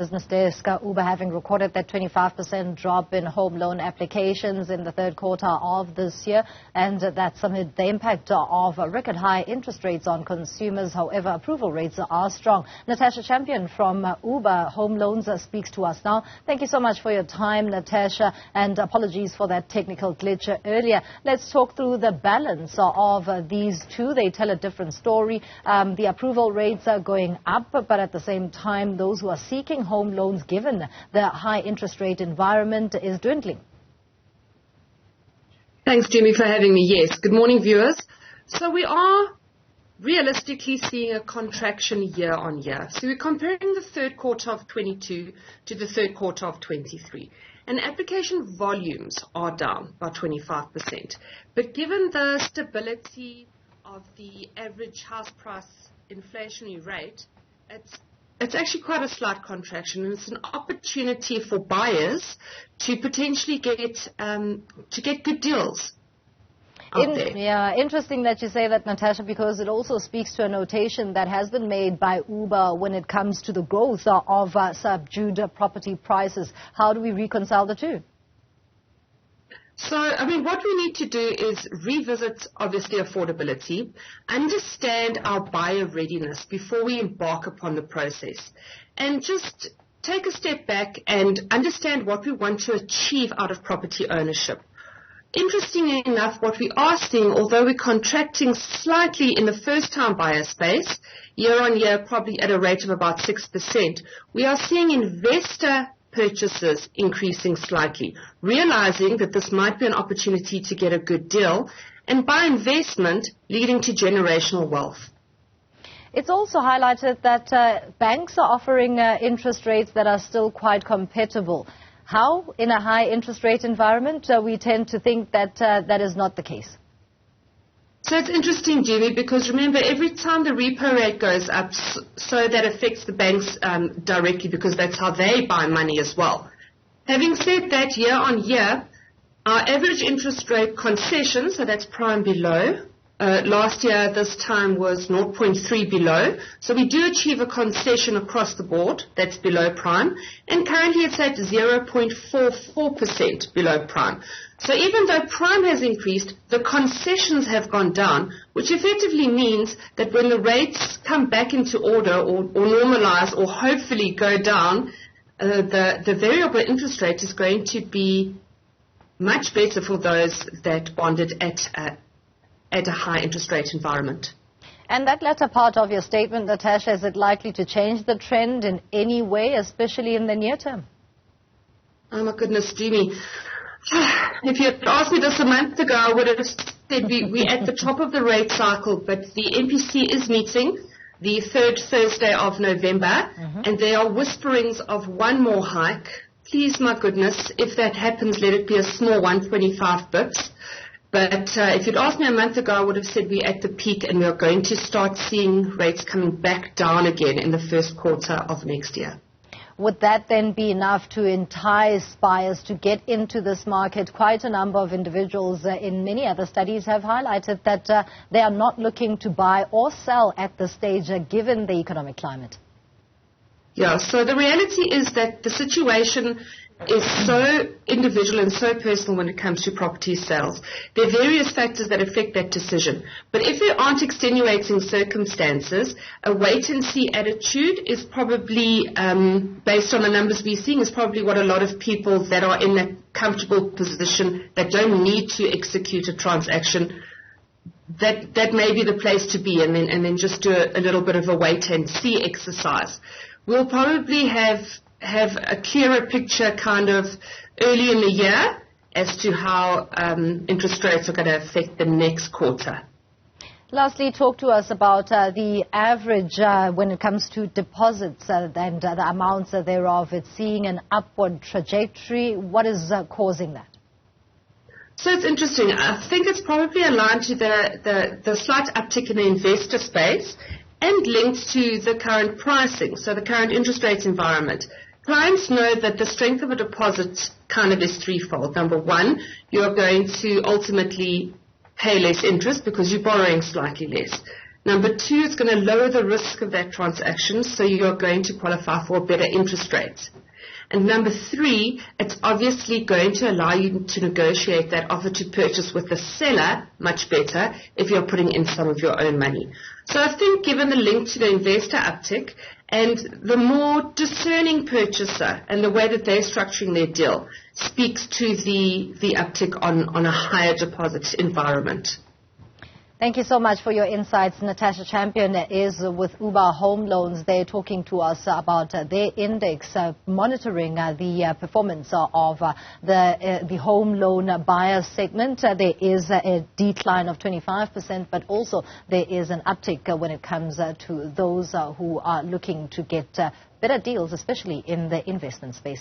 Business desk, Ooba having recorded that 25% drop in home loan applications in the third quarter of this year, and that's amid the impact of record high interest rates on consumers. However, approval rates are strong. Natasha Champion from Ooba Home Loans speaks to us now. Thank you so much for your time, Natasha, and apologies for that technical glitch earlier. Let's talk through the balance of these two. They tell a different story. The approval rates are going up, but at the same time, those who are seeking home loans, given the high interest rate environment, is dwindling. Thanks, Jimmy, for having me. Yes. Good morning, viewers. So we are realistically seeing a contraction year on year. So we're comparing the third quarter of 22 to the third quarter of 23. And application volumes are down by 25%. But given the stability of the average house price inflationary rate, it's actually quite a slight contraction, and it's an opportunity for buyers to potentially get good deals out there. Yeah, interesting that you say that, Natasha, because it also speaks to a notation that has been made by Ooba when it comes to the growth of subdued property prices. How do we reconcile the two? So, what we need to do is revisit, obviously, affordability, understand our buyer readiness before we embark upon the process, and just take a step back and understand what we want to achieve out of property ownership. Interestingly enough, what we are seeing, although we're contracting slightly in the first-time buyer space, year on year, probably at a rate of about 6%, we are seeing investor purchases increasing slightly, realizing that this might be an opportunity to get a good deal, and by investment leading to generational wealth. It's also highlighted that banks are offering interest rates that are still quite compatible. How, in a high interest rate environment, we tend to think that that is not the case? So it's interesting, Jimmy, because remember, every time the repo rate goes up, so that affects the banks directly, because that's how they buy money as well. Having said that, year on year, our average interest rate concession, so that's prime below, last year this time was 0.3 below. So we do achieve a concession across the board that's below prime, and currently it's at 0.44% below prime. So even though prime has increased, the concessions have gone down, which effectively means that when the rates come back into order or normalize or hopefully go down, the variable interest rate is going to be much better for those that bonded at a high interest rate environment. And that latter part of your statement, Natasha, is it likely to change the trend in any way, especially in the near term? Oh my goodness, Jimmy. If you had asked me this a month ago, I would have said we're at the top of the rate cycle, but the MPC is meeting the third Thursday of November, and there are whisperings of one more hike. Please, my goodness, if that happens, let it be a small one, 25 bips. But if you'd asked me a month ago, I would have said we're at the peak and we're going to start seeing rates coming back down again in the first quarter of next year. Would that then be enough to entice buyers to get into this market? Quite a number of individuals in many other studies have highlighted that they are not looking to buy or sell at this stage given the economic climate. Yeah, so the reality is that the situation is so individual and so personal when it comes to property sales. There are various factors that affect that decision. But if there aren't extenuating circumstances, a wait-and-see attitude is probably, based on the numbers we're seeing, is probably what a lot of people that are in that comfortable position, that don't need to execute a transaction, that may be the place to be, and then just do a little bit of a wait-and-see exercise. We'll probably have a clearer picture kind of early in the year as to how interest rates are going to affect the next quarter. Lastly, talk to us about the average when it comes to deposits and the amounts thereof. It's seeing an upward trajectory. What is causing that? So it's interesting. I think it's probably aligned to the slight uptick in the investor space and linked to the current pricing, so the current interest rate environment. Clients know that the strength of a deposit kind of is threefold. Number one, you're going to ultimately pay less interest because you're borrowing slightly less. Number two, it's going to lower the risk of that transaction, so you're going to qualify for a better interest rate. And number three, it's obviously going to allow you to negotiate that offer to purchase with the seller much better if you're putting in some of your own money. So I think given the link to the investor uptick and the more discerning purchaser and the way that they're structuring their deal speaks to the uptick on a higher deposit environment. Thank you so much for your insights. Natasha Champion is with Ooba Home Loans. They're talking to us about their index, monitoring the performance of the home loan buyer segment. There is a decline of 25%, but also there is an uptick when it comes to those who are looking to get better deals, especially in the investment space.